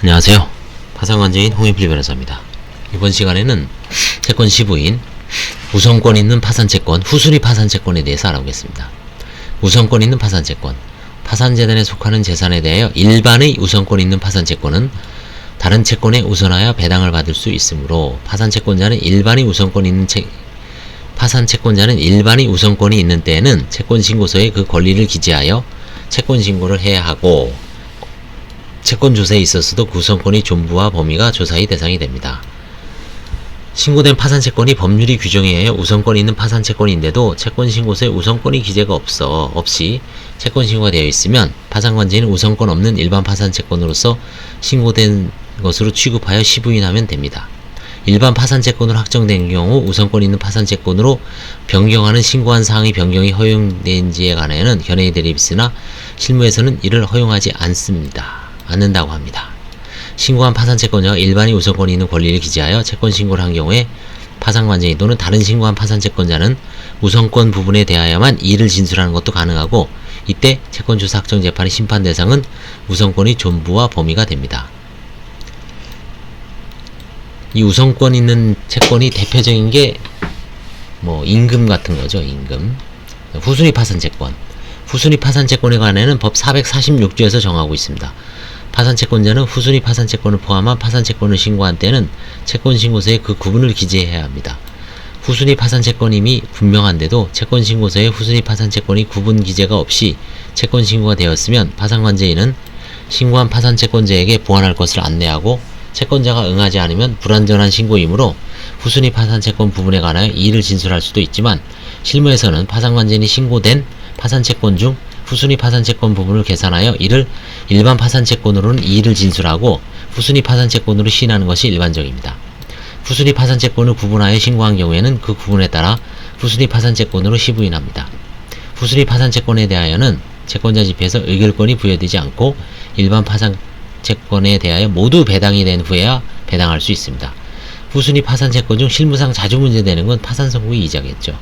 안녕하세요. 파산관제인 홍인필 변호사입니다. 이번 시간에는 채권 시부인 우선권 있는 파산채권, 후순위 파산채권에 대해서 알아보겠습니다. 우선권 있는 파산채권, 파산재단에 속하는 재산에 대하여 일반의 우선권 있는 파산채권은 다른 채권에 우선하여 배당을 받을 수 있으므로 파산채권자는 일반의 우선권이 있는 때에는 채권신고서에 그 권리를 기재하여 채권신고를 해야 하고, 채권조사에 있어서도 그 우선권의 존부와 범위가 조사의 대상이 됩니다. 신고된 파산채권이 법률이 규정에 의하여 우선권이 있는 파산채권인데도 채권신고서에 우선권의 기재가 없이 채권신고가 되어 있으면 파산관제인은 우선권 없는 일반 파산채권으로서 신고된 것으로 취급하여 시부인하면 됩니다. 일반 파산채권으로 확정된 경우 우선권 있는 파산채권으로 변경하는 신고한 사항의 변경이 허용된지에 관하여는 견해에 대립이 있으나 실무에서는 이를 허용하지 않는다고 합니다. 신고한 파산채권자가 일반이 우선권이 있는 권리를 기재하여 채권신고를 한 경우에 파산관제인 또는 다른 신고한 파산채권자는 우선권 부분에 대하여만 이의를 진술하는 것도 가능하고, 이때 채권조사 확정재판의 심판 대상은 우선권의 존부와 범위가 됩니다. 이 우선권 있는 채권이 대표적인 게 임금 같은 거죠. 임금. 후순위 파산채권. 후순위 파산채권에 관해는 법 446조에서 정하고 있습니다. 파산채권자는 후순위 파산채권을 포함한 파산채권을 신고한 때는 채권신고서에 그 구분을 기재해야 합니다. 후순위 파산채권임이 분명한데도 채권신고서에 후순위 파산채권이 구분 기재가 없이 채권신고가 되었으면 파산관제인은 신고한 파산채권자에게 보완할 것을 안내하고, 채권자가 응하지 않으면 불완전한 신고이므로 후순위 파산채권 부분에 관하여 이의를 진술할 수도 있지만, 실무에서는 파산관제인이 신고된 파산채권 중 후순위 파산채권 부분을 계산하여 이를 일반 파산채권으로는 이의를 진술하고 후순위 파산채권으로 시인하는 것이 일반적입니다. 후순위 파산채권을 구분하여 신고한 경우에는 그 구분에 따라 후순위 파산채권으로 시부인합니다. 후순위 파산채권에 대하여는 채권자 집회에서 의결권이 부여되지 않고 일반 파산채권에 대하여 모두 배당이 된 후에야 배당할 수 있습니다. 후순위 파산채권 중 실무상 자주 문제되는 건 파산선고의 이자겠죠.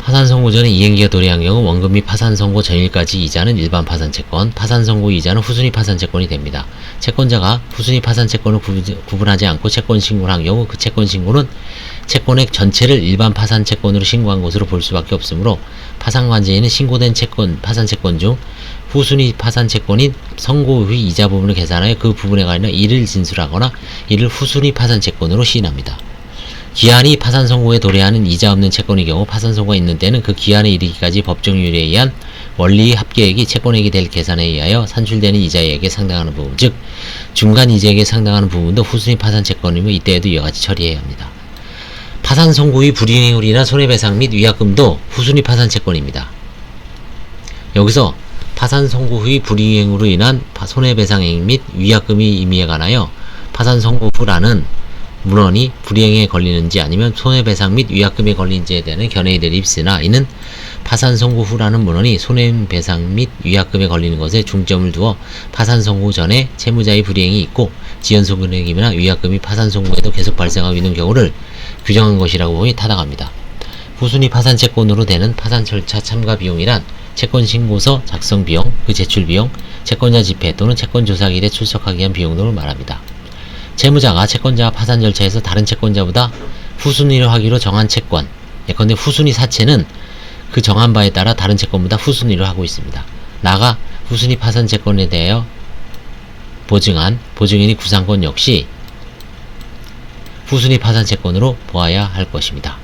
파산선고 전에 이행기가 도래한 경우 원금 및 파산선고 전일까지 이자는 일반 파산채권, 파산선고 이자는 후순위 파산채권이 됩니다. 채권자가 후순위 파산채권을 구분하지 않고 채권신고를 한 경우 그 채권신고는 채권액 전체를 일반 파산채권으로 신고한 것으로 볼 수밖에 없으므로 파산관제인은 신고된 파산채권 중 후순위 파산채권인 선고 후 이자 부분을 계산하여 그 부분에 관하여 이를 진술하거나 이를 후순위 파산채권으로 시인합니다. 기한이 파산선고에 도래하는 이자 없는 채권의 경우 파산선고가 있는 때는 그 기한에 이르기까지 법정률에 의한 원리의 합계액이 채권액이 될 계산에 의하여 산출되는 이자액에 상당하는 부분, 즉 중간 이자액에 상당하는 부분도 후순위 파산채권이며 이때에도 이와 같이 처리해야 합니다. 파산선고의 불이행률이나 손해배상 및 위약금도 후순위 파산채권입니다. 여기서 파산선고 후의 불이행으로 인한 손해배상액 및 위약금의 의미에 관하여 파산선고 후라는 문헌이 불이행에 걸리는지 아니면 손해배상 및 위약금에 걸리는지에 대한 견해에 대립이 있으나, 이는 파산선고 후라는 문헌이 손해배상 및 위약금에 걸리는 것에 중점을 두어 파산선고 전에 채무자의 불이행이 있고 지연소금액이나 위약금이 파산선고에도 계속 발생하고 있는 경우를 규정한 것이라고 보니 타당합니다. 후순위 파산채권으로 되는 파산절차 참가 비용이란 채권신고서 작성 비용, 그 제출 비용, 채권자 집회 또는 채권조사기일에 출석하기 위한 비용 등을 말합니다. 채무자가 채권자와 파산 절차에서 다른 채권자보다 후순위로 하기로 정한 채권, 예컨대 후순위 사채는 그 정한 바에 따라 다른 채권보다 후순위로 하고 있습니다. 나아가 후순위 파산 채권에 대하여 보증한 보증인의 구상권 역시 후순위 파산 채권으로 보아야 할 것입니다.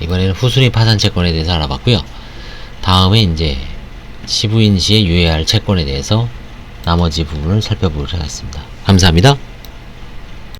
이번에는 후순위 파산채권에 대해서 알아봤고요. 다음에 이제 시부인 시에 유의해야 할 채권에 대해서 나머지 부분을 살펴보도록 하겠습니다. 감사합니다.